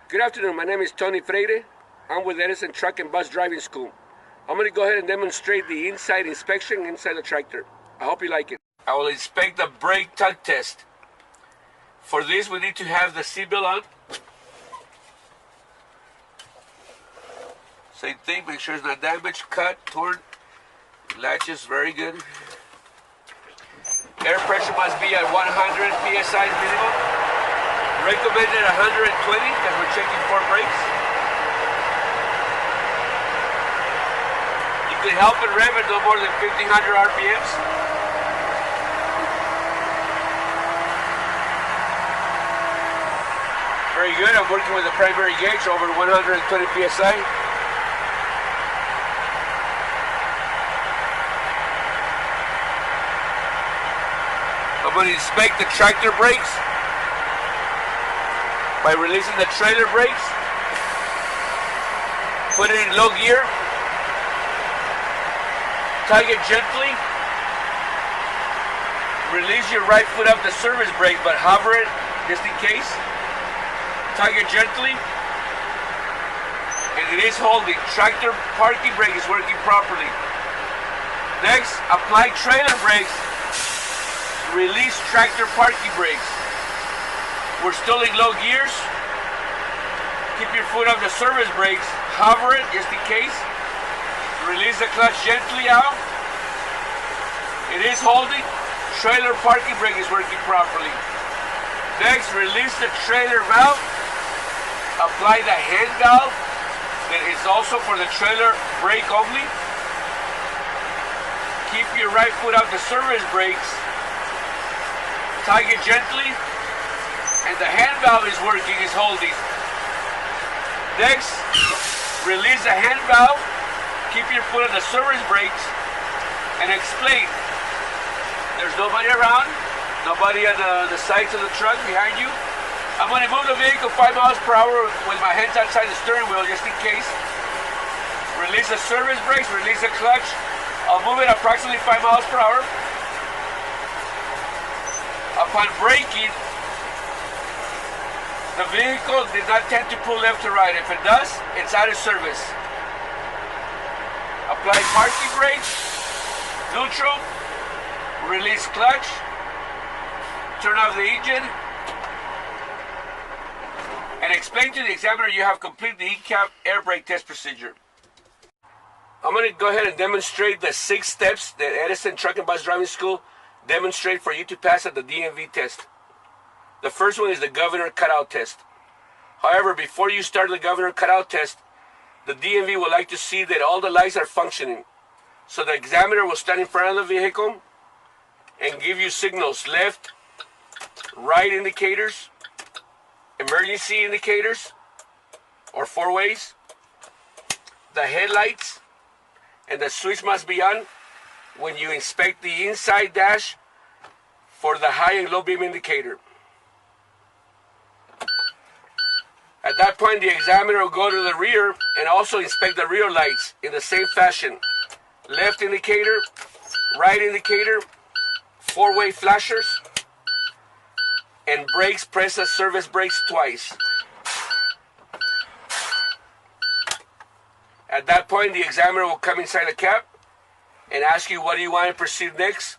Good afternoon, my name is Tony Freire. I'm with Edison Truck and Bus Driving School. I'm going to go ahead and demonstrate the inside inspection inside the tractor. I hope you like it. I will inspect the brake tug test. For this we need to have the seatbelt on. Same thing, make sure it's not damaged, cut, torn. Latches, very good. Air pressure must be at 100 psi minimum. Recommended 120 because we're checking for brakes. You can help it rev at no more than 1500 RPMs. Very good, I'm working with the primary gauge over 120 psi. I'm going to inspect the tractor brakes by releasing the trailer brakes. Put it in low gear. Tug it gently. Release your right foot off the service brake, but hover it just in case. Tug it gently. And it is holding. Tractor parking brake is working properly. Next, apply trailer brakes. Release tractor parking brakes. We're still in low gears. Keep your foot off the service brakes. Hover it just in case. Release the clutch gently out. It is holding. Trailer parking brake is working properly. Next, release the trailer valve. Apply the hand valve. That is also for the trailer brake only. Keep your right foot off the service brakes. Tug it gently, and the hand valve is working, is holding. Next, release the hand valve, keep your foot on the service brakes, and explain. There's nobody around, nobody on the sides of the truck behind you. I'm going to move the vehicle 5 miles per hour with my hands outside the steering wheel just in case. Release the service brakes, release the clutch. I'll move it approximately 5 miles per hour. Upon braking, the vehicle did not tend to pull left to right. If it does, it's out of service. Apply parking brakes, neutral, release clutch, turn off the engine, and explain to the examiner you have completed the ECAP air brake test procedure. I'm going to go ahead and demonstrate the 6 steps that Edison Truck and Bus Driving School demonstrate for you to pass at the DMV test. The first one is the governor cutout test. However, before you start the governor cutout test, the DMV would like to see that all the lights are functioning. So the examiner will stand in front of the vehicle and give you signals: left, right indicators, emergency indicators, or 4 ways. The headlights and the switch must be on when you inspect the inside dash for the high and low beam indicator. At that point, the examiner will go to the rear and also inspect the rear lights in the same fashion. Left indicator, right indicator, 4-way flashers, and brakes. Press the service brakes twice. At that point, the examiner will come inside the cab and ask you what do you want to proceed next.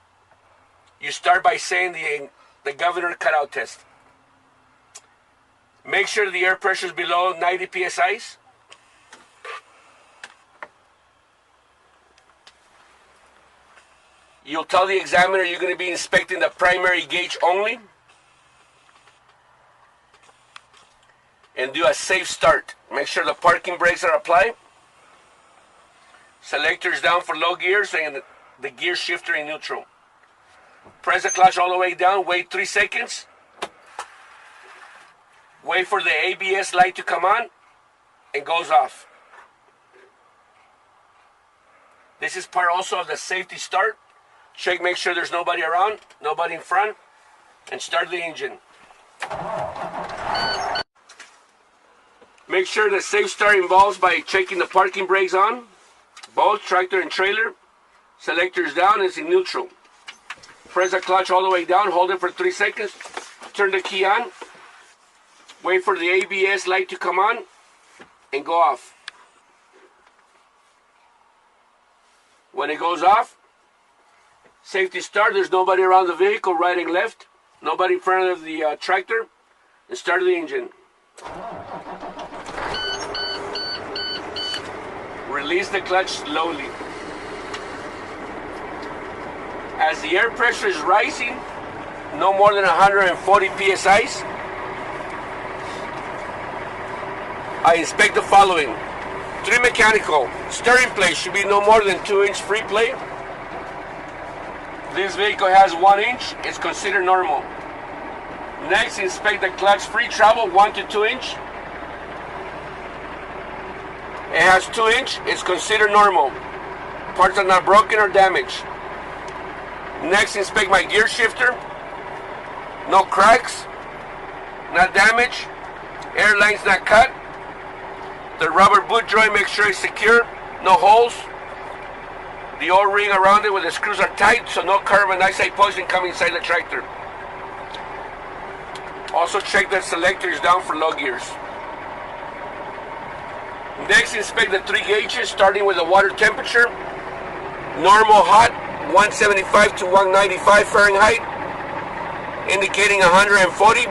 You start by saying the governor cutout test. Make sure the air pressure is below 90 psi. You'll tell the examiner you're going to be inspecting the primary gauge only. And do a safe start. Make sure the parking brakes are applied. Selectors down for low gears and the gear shifter in neutral. Press the clutch all the way down, wait 3 seconds. Wait for the ABS light to come on and goes off. This is part also of the safety start. Check, make sure there's nobody around, nobody in front, and start the engine. Make sure the safe start involves by checking the parking brakes on. Both tractor and trailer. Selectors down is in neutral. Press the clutch all the way down, hold it for 3 seconds, turn the key on, Wait for the ABS light to come on and go off. When it goes off, safety start. There's nobody around the vehicle, right and left. Nobody in front of the tractor. And start the engine. Release the clutch slowly. As the air pressure is rising, no more than 140 psi, I inspect the following. 3 mechanical. Steering plate should be no more than 2-inch free play. This vehicle has 1 inch. It's considered normal. Next, inspect the clutch free travel, 1 to 2 inch. It has 2 inch. It's considered normal. Parts are not broken or damaged. Next, inspect my gear shifter. No cracks. Not damaged. Air lines not cut. The rubber boot joint, make sure it's secure. No holes. The O-ring around it where the screws are tight, so no carbon dioxide poison coming inside the tractor. Also check that selector is down for low gears. Next, inspect the 3 gauges, starting with the water temperature. Normal hot, 175 to 195 Fahrenheit, indicating 140.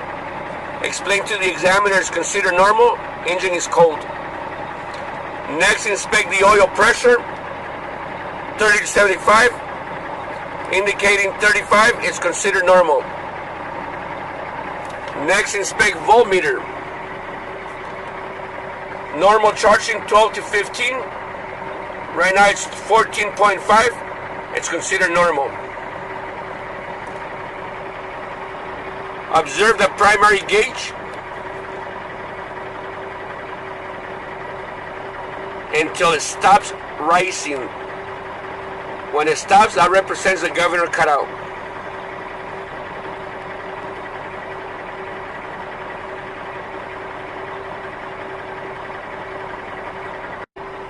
Explain to the examiner it's considered normal. Engine is cold. Next, inspect the oil pressure, 30 to 75, indicating 35 is considered normal. Next, inspect voltmeter. Normal charging 12 to 15. Right now it's 14.5. It's considered normal. Observe the primary gauge until it stops rising. When it stops, that represents the governor cutout.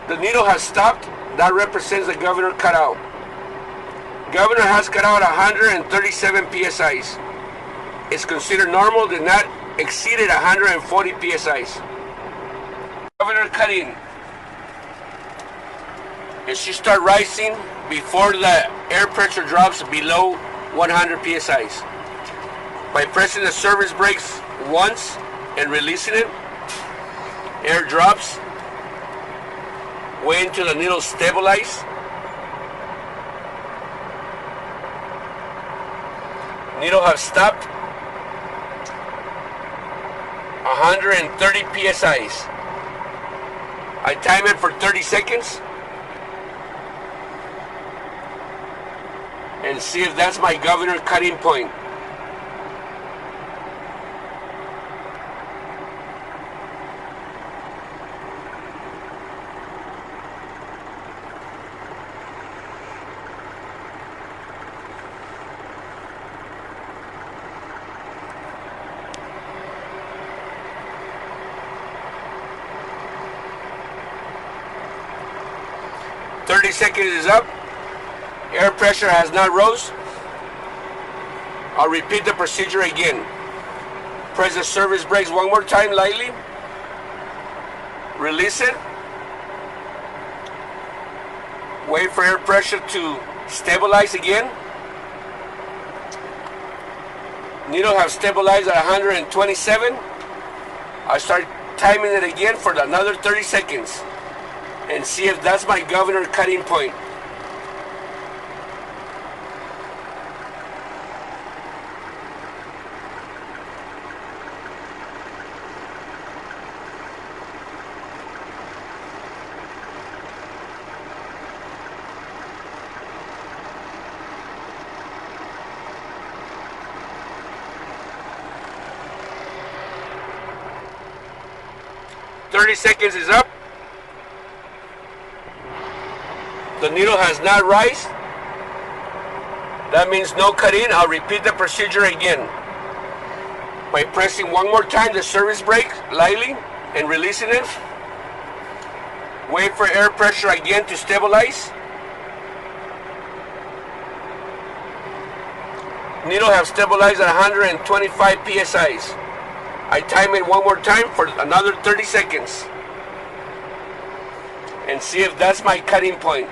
The needle has stopped. That represents the governor cutout. Governor has cut out 137 psi. It's considered normal. Did not exceed 140 psi. Governor cut in. It should start rising before the air pressure drops below 100 psi. By pressing the service brakes once and releasing it, air drops. Wait until the needle stabilizes. Needle has stopped. 130 psi. I time it for 30 seconds. And see if that's my governor cutting point. Seconds is up. Air pressure has not rose. I'll repeat the procedure again. Press the service brakes one more time lightly. Release it. Wait for air pressure to stabilize again. Needle have stabilized at 127. I start timing it again for another 30 seconds. And see if that's my governor cutting point. "30 seconds is up. The needle has not risen. That means no cut in. I'll repeat the procedure again. By pressing one more time the service brake lightly and releasing it. Wait for air pressure again to stabilize. Needle have stabilized at 125 psi. I time it one more time for another 30 seconds. And see if that's my cutting point.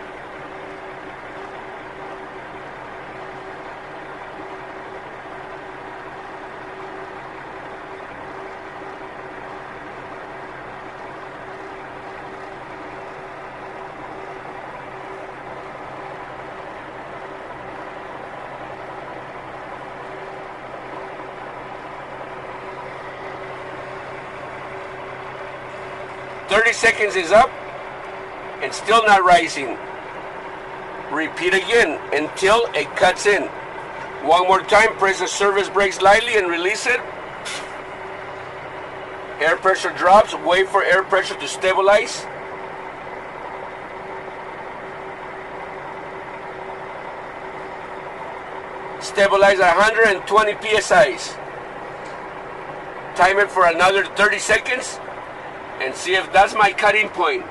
Seconds is up and still not rising. Repeat again until it cuts in. One more time, press the service brake lightly and release it. Air pressure drops, wait for air pressure to stabilize. Stabilize at 120 psi's. Time it for another 30 seconds. And see if that's my cutting point.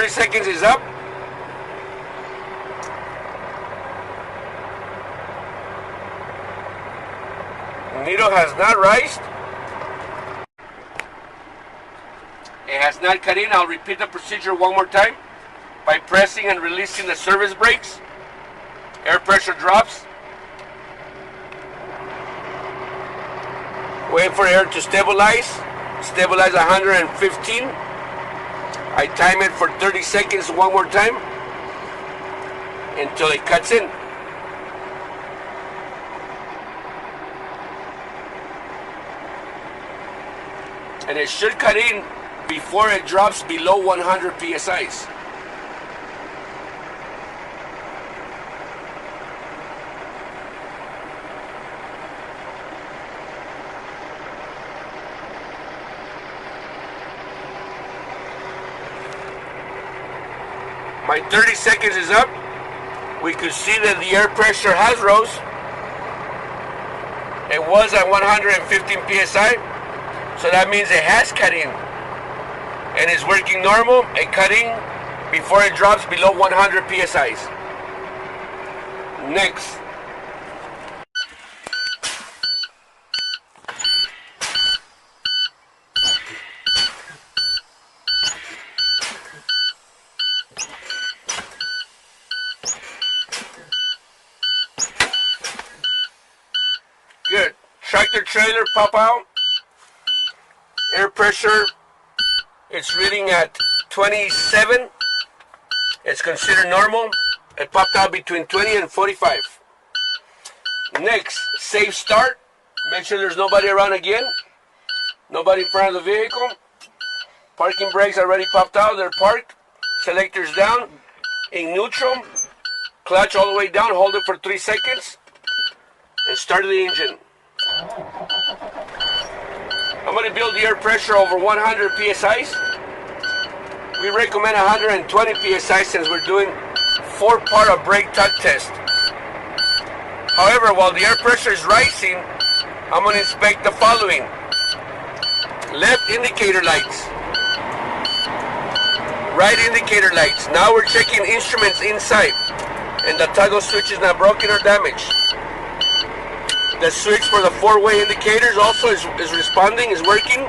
Seconds is up. Needle has not rised. It has not cut in. I'll repeat the procedure one more time by pressing and releasing the service brakes. Air pressure drops. Wait for air to stabilize. Stabilize 115. I time it for 30 seconds one more time until it cuts in. And it should cut in before it drops below 100 psi's. My 30 seconds is up. We could see that the air pressure has rose. It was at 115 psi, so that means it has cut in and is working normal and cutting before it drops below 100 psi's. Next. Good. Tractor trailer pop out. Air pressure, it's reading at 27. It's considered normal. It popped out between 20 and 45. Next, safe start. Make sure there's nobody around again. Nobody in front of the vehicle. Parking brakes already popped out. They're parked. Selectors down. In neutral. Clutch all the way down. Hold it for 3 seconds. And start the engine. I'm going to build the air pressure over 100 psi's. We recommend 120 psi since we're doing 4-part of brake tug test. However, while the air pressure is rising, I'm going to inspect the following. Left indicator lights. Right indicator lights. Now we're checking instruments inside. And the toggle switch is not broken or damaged. The switch for the 4-way indicators also is responding, is working.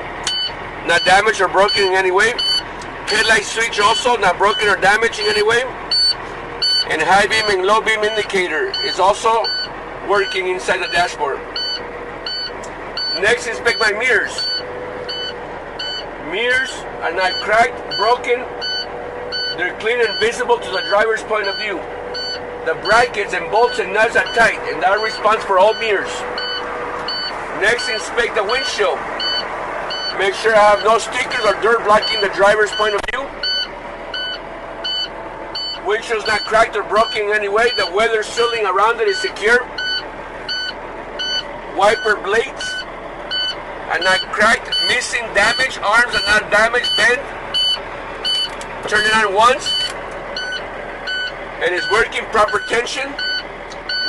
Not damaged or broken in any way. Headlight switch also not broken or damaged in any way. And high beam and low beam indicator is also working inside the dashboard. Next, inspect my mirrors. Mirrors are not cracked, broken. They're clean and visible to the driver's point of view. The brackets and bolts and nuts are tight, and that responds for all mirrors. Next, inspect the windshield. Make sure I have no stickers or dirt blocking the driver's point of view. Windshield's not cracked or broken in any way. The weather sealing around it is secure. Wiper blades are not cracked, missing, damaged, arms are not damaged, bent. Turn it on once, and it's working, proper tension.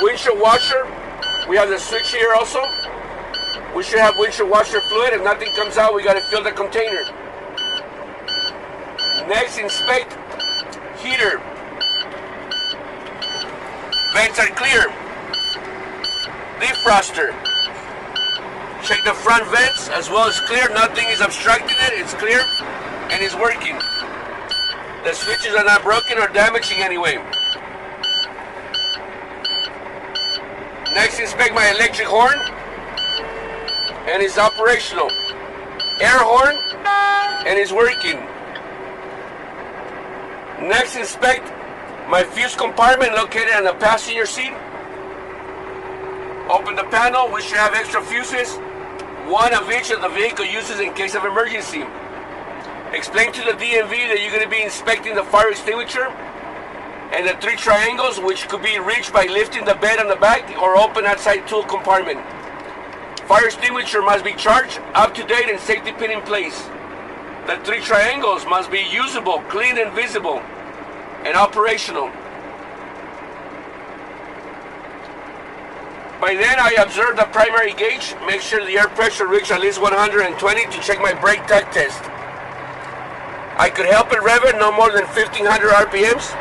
Windshield washer, we have the switch here also. We should have windshield washer fluid. If nothing comes out, we got to fill the container. Next, inspect heater. Vents are clear. Defroster. Check the front vents as well as clear. Nothing is obstructing it. It's clear and it's working. The switches are not broken or damaged in any way. Next, inspect my electric horn, and it's operational. Air horn, and it's working. Next, inspect my fuse compartment located on the passenger seat. Open the panel. We should have extra fuses, one of each of the vehicle uses in case of emergency. Explain to the DMV that you're going to be inspecting the fire extinguisher and the 3 triangles, which could be reached by lifting the bed on the back or open outside tool compartment. Fire extinguisher must be charged, up to date, and safety pin in place. The 3 triangles must be usable, clean and visible, and operational. By then, I observe the primary gauge, make sure the air pressure reaches at least 120 to check my brake tach test. I could help it rev it no more than 1500 RPMs,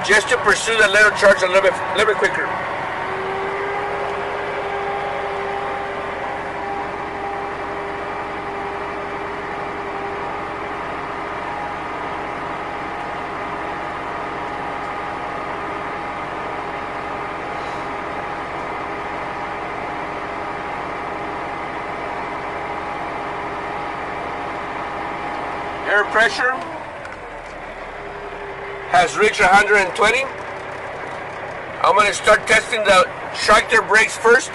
just to pursue the little charge a little bit quicker. Air pressure has reached 120. I'm going to start testing the tractor brakes first.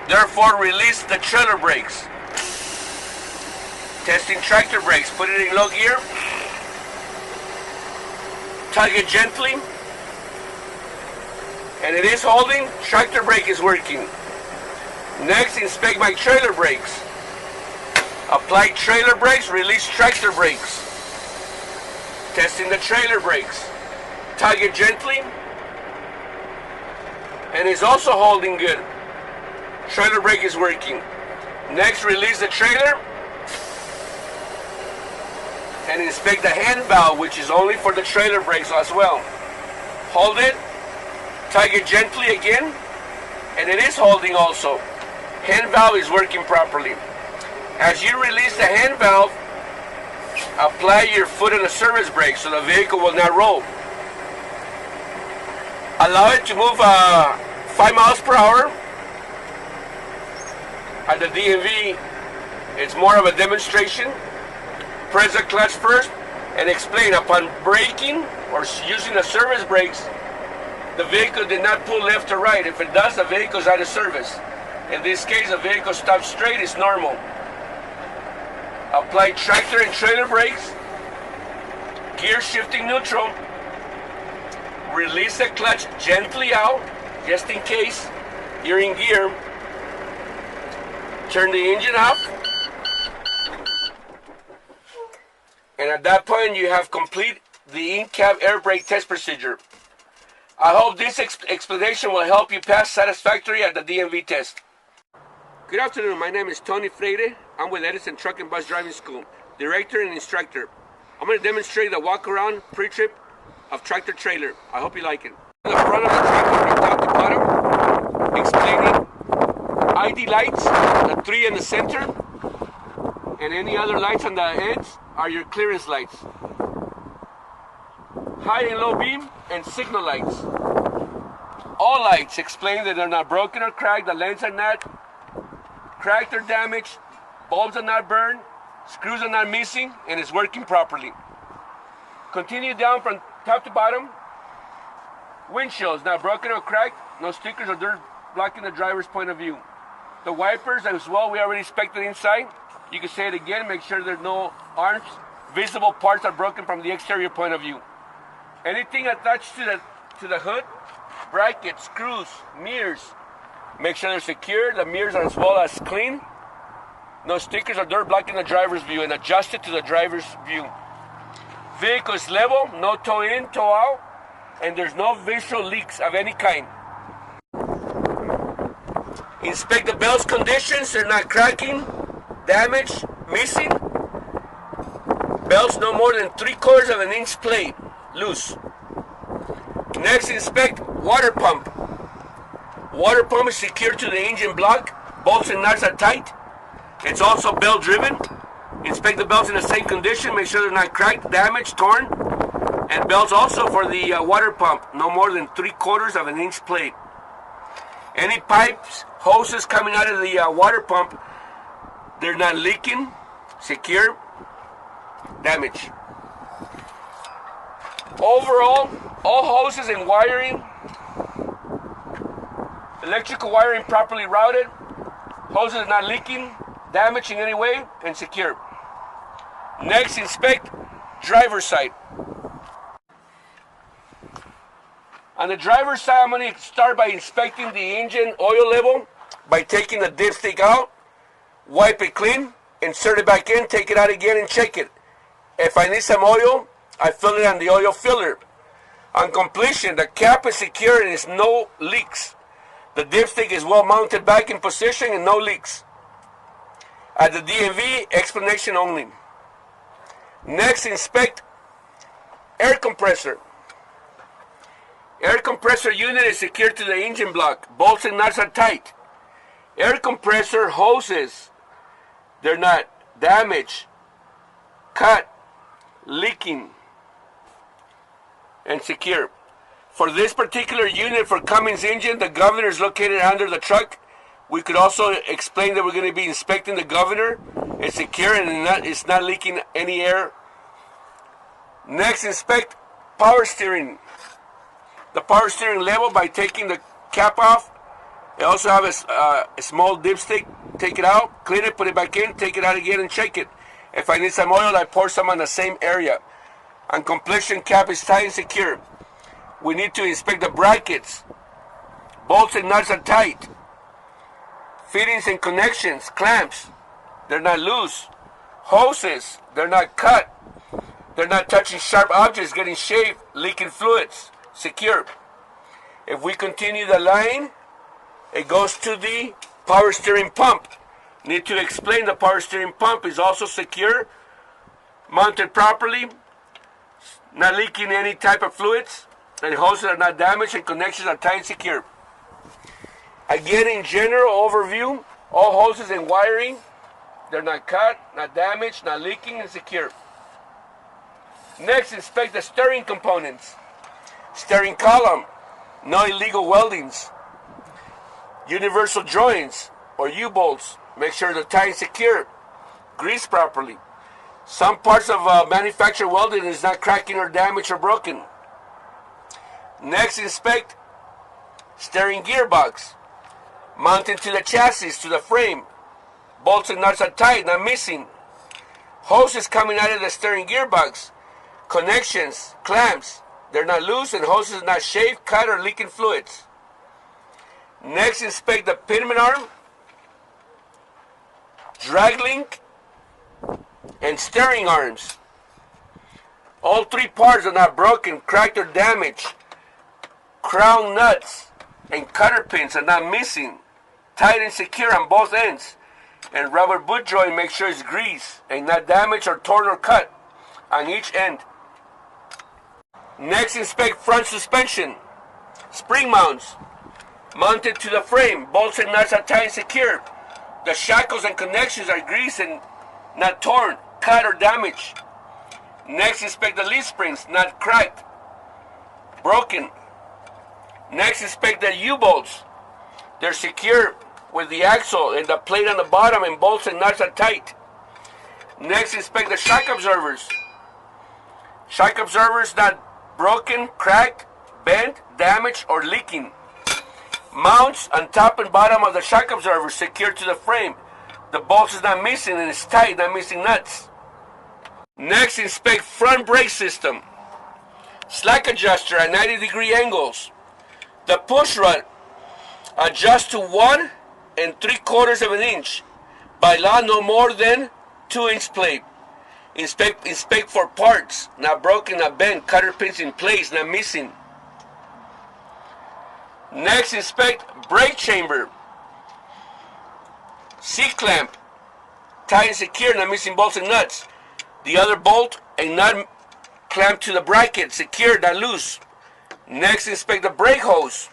Therefore, release the trailer brakes. Testing tractor brakes. Put it in low gear. Tug it gently. And it is holding. Tractor brake is working. Next, inspect my trailer brakes. Apply trailer brakes, release tractor brakes. Testing the trailer brakes. Tug it gently. And it's also holding good. Trailer brake is working. Next, release the trailer. And inspect the hand valve, which is only for the trailer brakes as well. Hold it. Tug it gently again. And it is holding also. Hand valve is working properly. As you release the hand valve, apply your foot on the service brake so the vehicle will not roll. Allow it to move 5 miles per hour. At the DMV, it's more of a demonstration. Press the clutch first and explain. Upon braking or using the service brakes, the vehicle did not pull left or right. If it does, the vehicle is out of service. In this case, the vehicle stops straight, it's normal. Apply tractor and trailer brakes. Gear shifting neutral. Release the clutch gently out, just in case you're in gear. Turn the engine off. And at that point, you have complete the in-cab air brake test procedure. I hope this explanation will help you pass satisfactorily at the DMV test. Good afternoon, my name is Tony Freire. I'm with Edison Truck and Bus Driving School, director and instructor. I'm going to demonstrate the walk-around pre-trip of tractor trailer. I hope you like it. The front of the tractor from top to bottom, explaining ID lights, the 3 in the center, and any other lights on the ends are your clearance lights. High and low beam and signal lights. All lights explain that they're not broken or cracked, the lens are not cracked or damaged, bulbs are not burned, screws are not missing, and it's working properly. Continue down from top to bottom. Windshields not broken or cracked, no stickers or dirt blocking the driver's point of view. The wipers as well, we already inspected inside. You can say it again, make sure there's no arms, visible parts are broken from the exterior point of view. Anything attached to the hood, brackets, screws, mirrors, Make sure they're secure. The mirrors are as well as clean. No stickers or dirt blocking the driver's view, and adjust it to the driver's view. Vehicle is level, no toe in, toe out, and there's no visual leaks of any kind. Inspect the belt's conditions. They're not cracking, damaged, missing. Belts no more than 3/4 of an inch plate, loose. Next, inspect water pump. Water pump is secured to the engine block. Bolts and nuts are tight. It's also belt driven. Inspect the belts in the same condition. Make sure they're not cracked, damaged, torn. And belts also for the water pump, no more than 3/4 of an inch plate. Any pipes, hoses coming out of the water pump, they're not leaking, secure, damaged. Overall, all hoses and wiring, electrical wiring properly routed, hoses are not leaking, damaged in any way, and secure. Next, inspect driver's side. On the driver's side, I'm going to start by inspecting the engine oil level by taking the dipstick out, wipe it clean, insert it back in, take it out again, and check it. If I need some oil, I fill it on the oil filler. On completion, the cap is secure and there's no leaks. The dipstick is well mounted back in position and no leaks. At the DMV, explanation only. Next, inspect air compressor. Air compressor unit is secured to the engine block. Bolts and nuts are tight. Air compressor hoses, they're not damaged, cut, leaking, and secure. For this particular unit for Cummins engine, the governor is located under the truck. We could also explain that we're going to be inspecting the governor. It's secure and it's not leaking any air. Next, inspect power steering. The power steering level by taking the cap off. They also have a small dipstick. Take it out, clean it, put it back in, take it out again and check it. If I need some oil, I pour some on the same area. On completion, cap is tight and secure. We need to inspect the brackets. Bolts and nuts are tight. Fittings and connections, clamps, they're not loose. Hoses, they're not cut. They're not touching sharp objects, getting shaved, leaking fluids. Secure. If we continue the line, it goes to the power steering pump. Need to explain the power steering pump is also secure, mounted properly, not leaking any type of fluids, and hoses are not damaged and connections are tight and secure. Again, in general overview, all hoses and wiring, they're not cut, not damaged, not leaking, and secure. Next, inspect the steering components. Steering column, no illegal weldings. Universal joints or U-bolts, make sure they're tight and secure. Grease properly. Some parts of manufactured welding is not cracking or damaged or broken. Next, inspect steering gearbox. Mounted to the chassis, to the frame. Bolts and nuts are tight, not missing. Hoses coming out of the steering gearbox. Connections, clamps, they're not loose and hoses not shaved, cut, or leaking fluids. Next, inspect the pitman arm, drag link, and steering arms. All three parts are not broken, cracked, or damaged. Crown nuts and cutter pins are not missing, tight and secure on both ends. And rubber boot joint, make sure it's greased and not damaged or torn or cut on each end. Next, inspect front suspension. Spring mounts mounted to the frame. Bolts and nuts are tight and secure. The shackles and connections are greased and not torn, cut, or damaged. Next, inspect the leaf springs, not cracked, broken. Next, inspect the U-bolts. They're secure with the axle and the plate on the bottom, and bolts and nuts are tight. Next, inspect the shock absorbers. Shock absorbers not broken, cracked, bent, damaged, or leaking. Mounts on top and bottom of the shock absorber secured to the frame. The bolt is not missing and it's tight, not missing nuts. Next, inspect front brake system. Slack adjuster at 90-degree angles. The push rod Adjust to 1 3/4 of an inch. By law, no more than 2-inch plate. Inspect for parts, not broken, not bent, cutter pins in place, not missing. Next, inspect brake chamber, C-clamp, tight and secure, not missing bolts and nuts. The other bolt and nut clamped to the bracket, secure, not loose. Next, inspect the brake hose,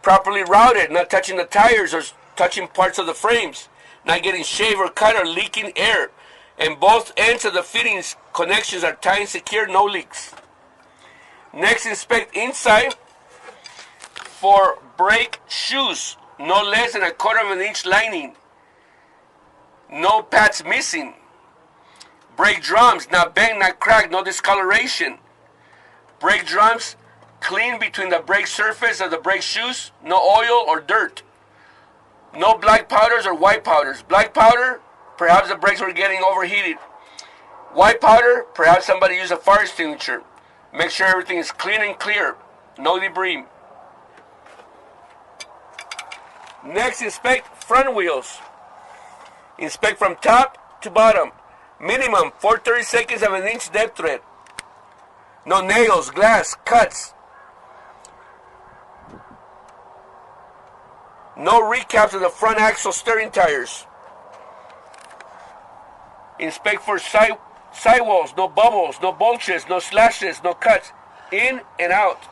properly routed, not touching the tires or touching parts of the frames, not getting shaved or cut or leaking air. And both ends of the fittings connections are tight and secure, no leaks. Next, inspect inside for brake shoes, no less than 1/4 of an inch lining, no pads missing. Brake drums, not bent, not cracked, no discoloration. Brake drums clean between the brake surface of the brake shoes, no oil or dirt. No black powders or white powders. Black powder, perhaps the brakes were getting overheated. White powder, perhaps somebody used a fire extinguisher. Make sure everything is clean and clear. No debris. Next, inspect front wheels. Inspect from top to bottom. Minimum 4/32 of an inch depth thread. No nails, glass, cuts. No recaps of the front axle steering tires. Inspect for sidewalls, no bubbles, no bulges, no slashes, no cuts, in and out.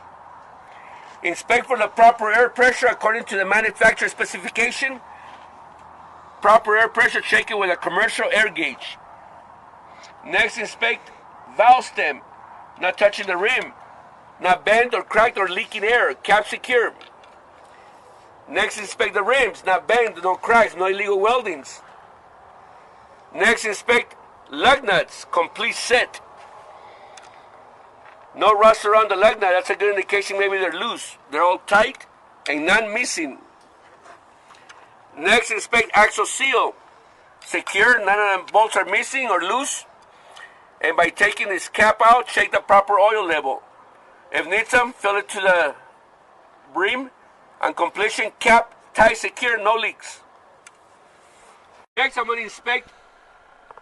Inspect for the proper air pressure according to the manufacturer specification. Proper air pressure, check it with a commercial air gauge. Next, inspect valve stem, not touching the rim, not bent or cracked or leaking air, cap secure. Next, inspect the rims, not bent, no cracks, no illegal weldings. Next, inspect lug nuts, complete set. No rust around the lug nut, that's a good indication maybe they're loose. They're all tight and none missing. Next, inspect axle seal, secure, none of the bolts are missing or loose. And by taking this cap out, check the proper oil level. If needs some, fill it to the brim. On completion, cap tight, secure, no leaks. Next, I'm going to inspect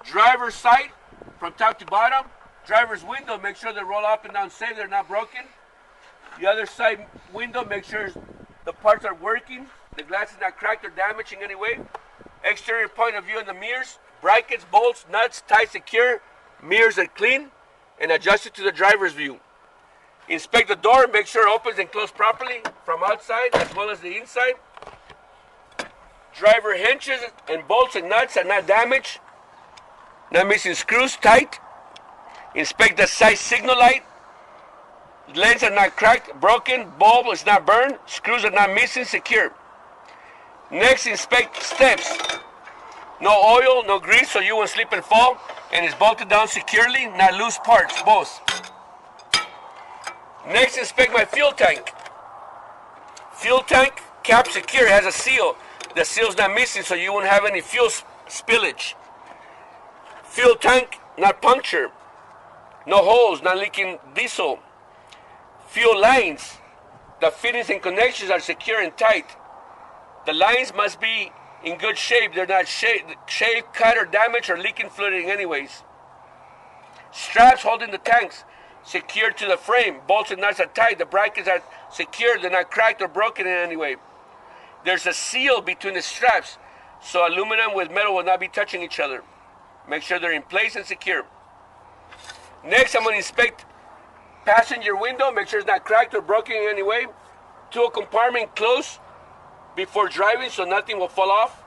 driver's side from top to bottom. Driver's window, make sure they roll up and down safe, they're not broken. The other side window, make sure the parts are working. The glass is not cracked or damaged in any way. Exterior point of view in the mirrors. Brackets, bolts, nuts, tight, secure. Mirrors are clean and adjusted to the driver's view. Inspect the door, make sure it opens and closes properly from outside as well as the inside. Driver hinges and bolts and nuts are not damaged. Not missing screws, tight. Inspect the side signal light. Lens are not cracked, broken, bulb is not burned, screws are not missing, secure. Next, inspect steps. No oil, no grease, so you won't slip and fall, and it's bolted down securely, not loose parts, both. Next, inspect my fuel tank. Fuel tank, cap secure, has a seal. The seal's not missing, so you won't have any fuel spillage. Fuel tank, not punctured. No holes, not leaking diesel. Fuel lines, the fittings and connections are secure and tight. The lines must be in good shape. They're not shaved, cut, or damaged, or leaking fluid anyways. Straps holding the tanks, secured to the frame. Bolts and nuts are tight. The brackets are secure. They're not cracked or broken in any way. There's a seal between the straps, so aluminum with metal will not be touching each other. Make sure they're in place and secure. Next, I'm going to inspect passenger window. Make sure it's not cracked or broken in any way. Tool compartment closed before driving so nothing will fall off.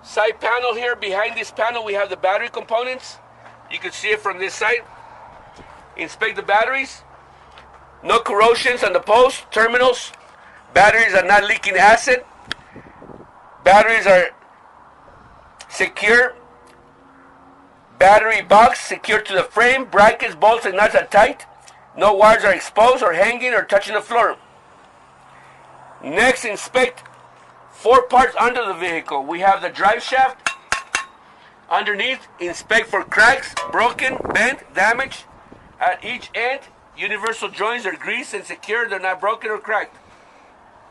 Side panel here. Behind this panel we have the battery components. You can see it from this side. Inspect the batteries. No corrosions on the post, terminals. Batteries are not leaking acid. Batteries are secure. Battery box secured to the frame. Brackets, bolts, and nuts are tight. No wires are exposed or hanging or touching the floor. Next, inspect 4 parts under the vehicle. We have the drive shaft. Underneath, inspect for cracks, broken, bent, damaged. At each end, universal joints are greased and secure. They're not broken or cracked.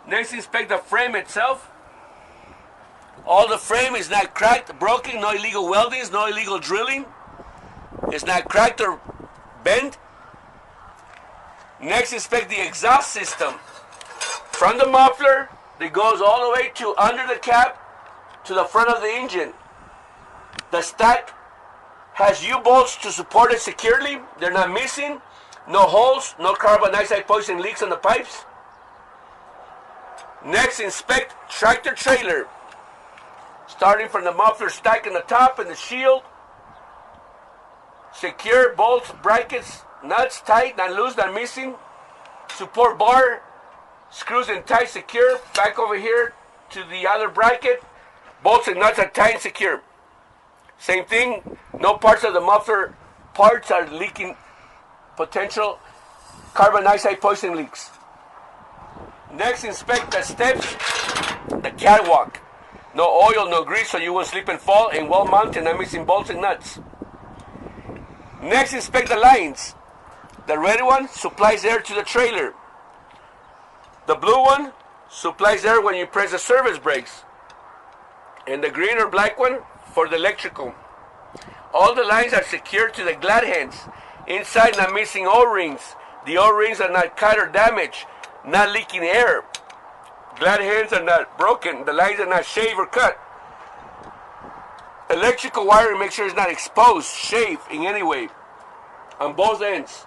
Next, inspect the frame itself. All the frame is not cracked, broken, no illegal weldings, no illegal drilling. It's not cracked or bent. Next, inspect the exhaust system. From the muffler that goes all the way to under the cap to the front of the engine. The stack has U-bolts to support it securely. They're not missing. No holes, no carbon dioxide poison leaks on the pipes. Next, inspect tractor trailer. Starting from the muffler stack in the top and the shield. Secure bolts, brackets, nuts tight, not loose, not missing. Support bar, screws and tight, secure. Back over here to the other bracket. Bolts and nuts are tight and secure. Same thing, no parts of the muffler parts are leaking potential carbon dioxide poison leaks. Next, inspect the steps, the catwalk. No oil, no grease, so you won't slip and fall, and well mounted, not missing bolts and nuts. Next, inspect the lines. The red one supplies air to the trailer. The blue one supplies air when you press the service brakes. And the green or black one for the electrical. All the lines are secured to the glad hands. Inside, not missing O-rings. The O-rings are not cut or damaged, not leaking air. Glad hands are not broken. The lines are not shaved or cut. Electrical wiring, make sure it's not exposed, shaved in any way on both ends.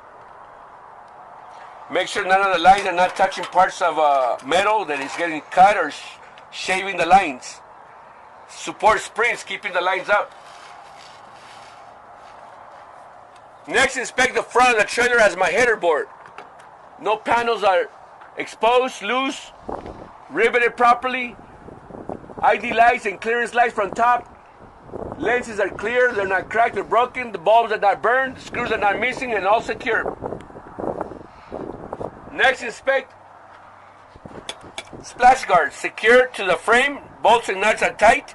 Make sure none of the lines are not touching parts of metal that is getting cut or shaving the lines. Support springs, keeping the lines up. Next, inspect the front of the trailer as my header board. No panels are exposed, loose, riveted properly. ID lights and clearance lights from top. Lenses are clear, they're not cracked or broken. The bulbs are not burned, screws are not missing, and all secure. Next, inspect splash guards. Secured to the frame, bolts and nuts are tight.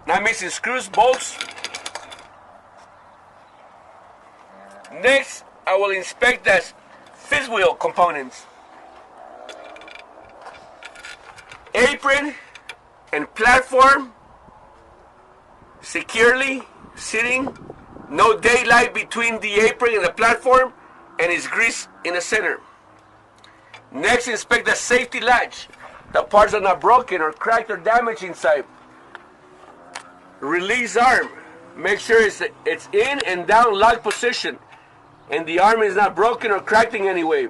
Not missing screws, bolts. Next, I will inspect the fifth wheel components. Apron and platform securely sitting. No daylight between the apron and the platform, and it's grease in the center. Next, inspect the safety latch. The parts are not broken or cracked or damaged inside. Release arm. Make sure it's in and down lock position, and the arm is not broken or cracked in any way.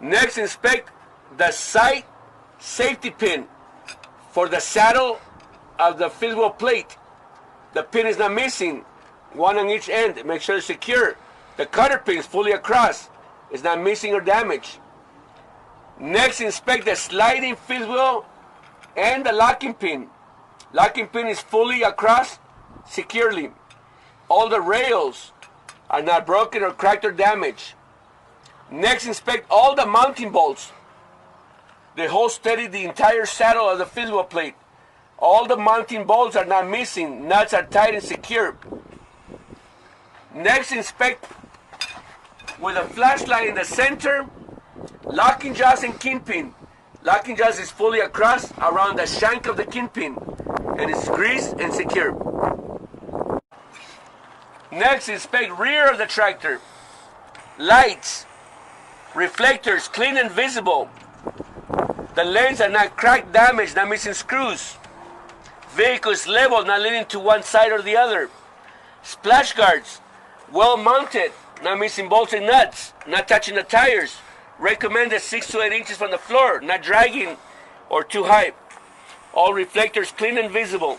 Next, inspect the side safety pin for the saddle of the fifth wheel plate. The pin is not missing, one on each end. Make sure it's secure. The cutter pin is fully across. It's not missing or damaged. Next, inspect the sliding fifth wheel and the locking pin. Locking pin is fully across securely. All the rails are not broken or cracked or damaged. Next, inspect all the mounting bolts. They hold steady the entire saddle of the fifth wheel plate. All the mounting bolts are not missing. Nuts are tight and secure. Next, inspect with a flashlight in the center, locking jaws and kingpin. Locking jaws is fully across around the shank of the kingpin, and it's greased and secure. Next, inspect rear of the tractor. Lights, reflectors, clean and visible. The lens are not cracked, damaged, not missing screws. Vehicle is level, not leaning to one side or the other. Splash guards, well mounted, not missing bolts and nuts, not touching the tires. Recommended 6 to 8 inches from the floor, not dragging or too high. All reflectors clean and visible.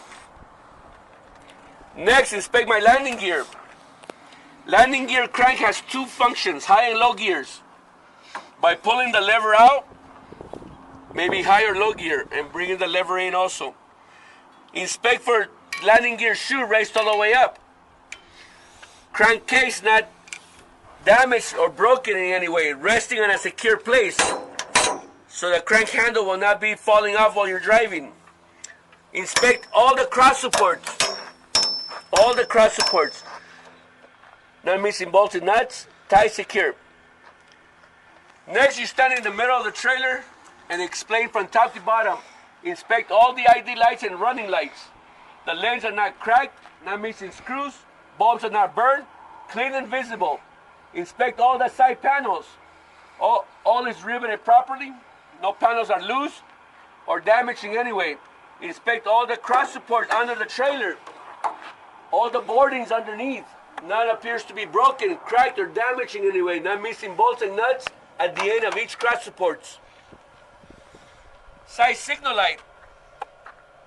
Next, inspect my landing gear. Landing gear crank has two functions, high and low gears. By pulling the lever out, maybe high or low gear, and bringing the lever in also. Inspect for landing gear shoe raised all the way up. Crankcase not damaged or broken in any way, resting on a secure place, so the crank handle will not be falling off while you're driving. Inspect all the cross supports. All the cross supports. Not missing bolts and nuts, tight, secure. Next, you stand in the middle of the trailer and explain from top to bottom. Inspect all the ID lights and running lights. The lens are not cracked, not missing screws, bulbs are not burned, clean and visible. Inspect all the side panels. All is riveted properly. No panels are loose or damaged in any way. Inspect all the cross supports under the trailer. All the boardings underneath. None appears to be broken, cracked, or damaged in any way. Not missing bolts and nuts at the end of each cross supports. Side signal light.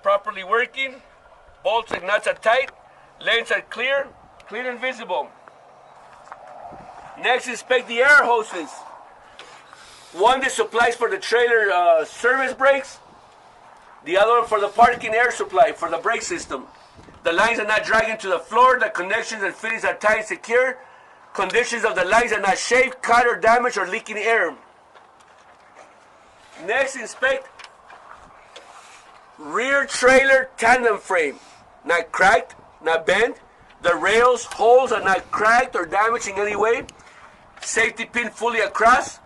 Properly working. Bolts and nuts are tight. Lanes are clear and visible. Next, inspect the air hoses. One that supplies for the trailer service brakes. The other one for the parking air supply for the brake system. The lines are not dragging to the floor. The connections and fittings are tight and secure. Conditions of the lines are not shaved, cut, or damaged, or leaking air. Next, inspect rear trailer tandem frame. Not cracked, not bent. The rails, holes are not cracked or damaged in any way. Safety pin fully across.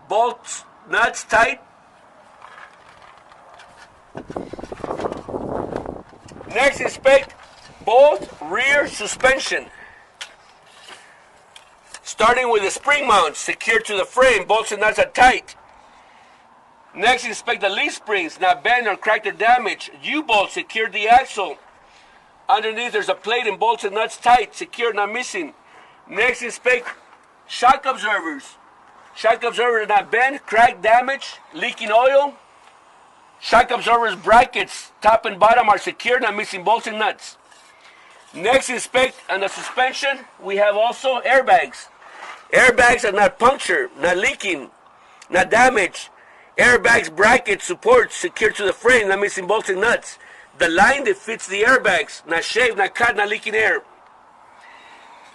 Bolts, nuts tight. Next, inspect both rear suspension. Starting with the spring mount secured to the frame, bolts and nuts are tight. Next, inspect the leaf springs, not bent or cracked or damaged. U-bolts secure the axle. Underneath, there's a plate and bolts and nuts tight, secure, not missing. Next, inspect shock absorbers. Shock absorbers not bent, cracked, damaged, leaking oil. Shock absorbers brackets, top and bottom, are secure, not missing bolts and nuts. Next, inspect on the suspension. We have also airbags. Airbags are not punctured, not leaking, not damaged. Airbags bracket supports secured to the frame, not missing bolts and nuts. The line that fits the airbags, not shaved, not cut, not leaking air.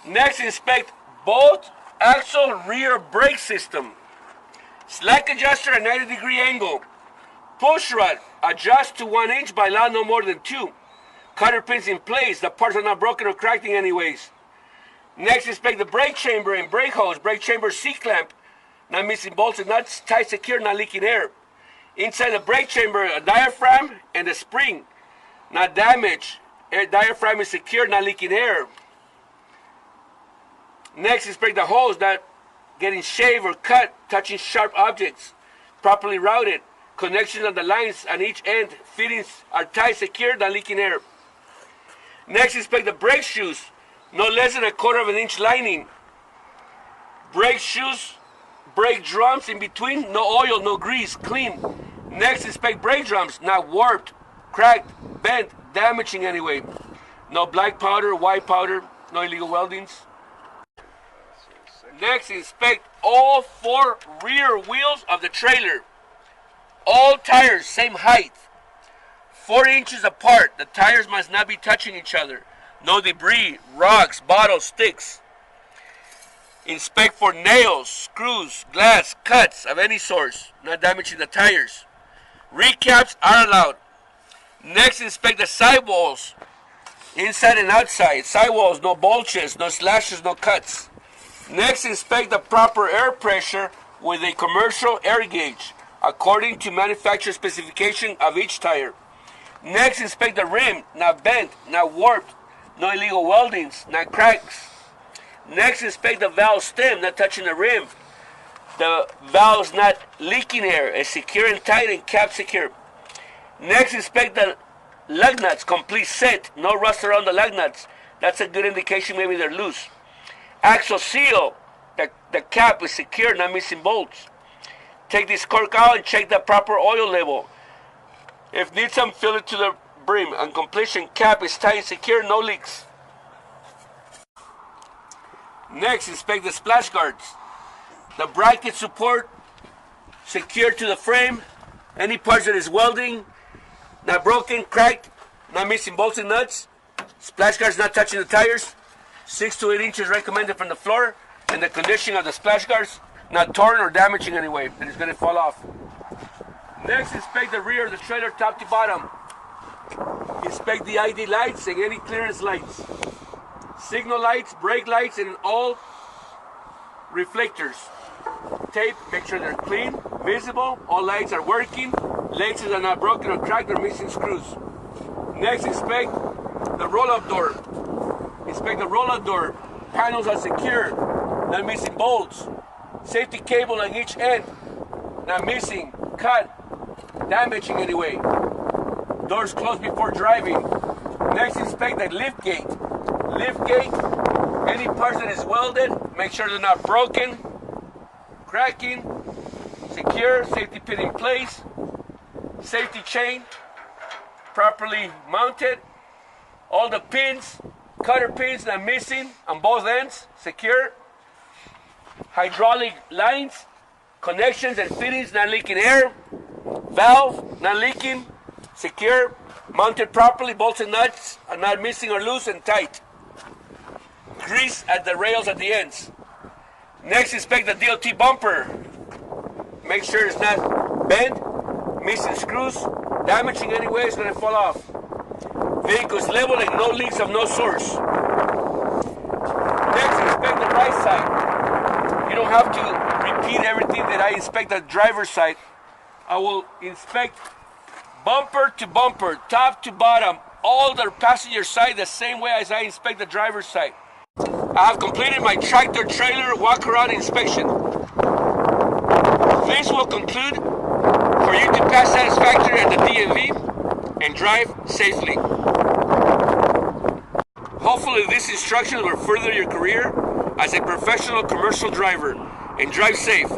Next, inspect both axle rear brake system. Slack adjuster at 90-degree angle. Push rod adjust to 1 inch by law no more than 2. Cutter pins in place. The parts are not broken or cracked in any ways. Next, inspect the brake chamber and brake hose. Brake chamber C-clamp. Not missing bolts and nuts. Tight, secure, not leaking air. Inside the brake chamber, a diaphragm and a spring. Not damaged. Air diaphragm is secure, not leaking air. Next, inspect the hose, not getting shaved or cut, touching sharp objects. Properly routed. Connections on the lines on each end. Fittings are tight, secure, not leaking air. Next, inspect the brake shoes. No less than 1/4 inch lining. Brake shoes, brake drums in between. No oil, no grease, clean. Next, inspect brake drums. Not warped, cracked, bent, damaged in any way. No black powder, white powder, no illegal weldings. Next, inspect all 4 rear wheels of the trailer. All tires, same height. 4 inches apart. The tires must not be touching each other. No debris, rocks, bottles, sticks. Inspect for nails, screws, glass, cuts of any source, not damaging the tires. Recaps are allowed. Next, inspect the sidewalls, inside and outside. Sidewalls, no bulges, no slashes, no cuts. Next, inspect the proper air pressure with a commercial air gauge, according to manufacturer specification of each tire. Next, inspect the rim, not bent, not warped, no illegal weldings, not cracks. Next, inspect the valve stem, not touching the rim. The valve's not leaking air, it's secure and tight and cap secure. Next, inspect the lug nuts, complete set, no rust around the lug nuts. That's a good indication maybe they're loose. Axle seal, the cap is secure, not missing bolts. Take this cork out and check the proper oil level. If need some, fill it to the brim. On completion, cap is tight and secure, no leaks. Next, inspect the splash guards. The bracket support secured to the frame. Any parts that is welding, not broken, cracked, not missing bolts and nuts. Splash guards not touching the tires. 6 to 8 inches recommended from the floor. And the condition of the splash guards, not torn or damaged in any way, that it's going to fall off. Next, inspect the rear of the trailer top to bottom. Inspect the ID lights and any clearance lights. Signal lights, brake lights, and all reflectors. tape, make sure they're clean, visible, all lights are working, laces are not broken or cracked or missing screws. Next, inspect the roll-up door. Inspect the roll-up door. Panels are secure, not missing bolts. Safety cable on each end, not missing, cut, damaging anyway. Doors closed before driving. Next, inspect the lift gate. Lift gate, any parts that is welded, make sure they're not broken, cracking, secure, safety pin in place, safety chain properly mounted, all the pins, cutter pins not missing on both ends, secure, hydraulic lines, connections and fittings not leaking air, valve not leaking, secure, mounted properly, bolts and nuts are not missing or loose and tight. Grease at the rails at the ends. Next, inspect the DOT bumper. Make sure it's not bent, missing screws, damaging anyway, it's going to fall off. Vehicle's level and no leaks of no source. Next, inspect the right side. You don't have to repeat everything that I inspect the driver's side. I will inspect bumper to bumper, top to bottom, all the passenger side the same way as I inspect the driver's side. I have completed my tractor trailer walk-around inspection. This will conclude for you to pass satisfactory at the DMV and drive safely. Hopefully this instruction will further your career as a professional commercial driver and drive safe.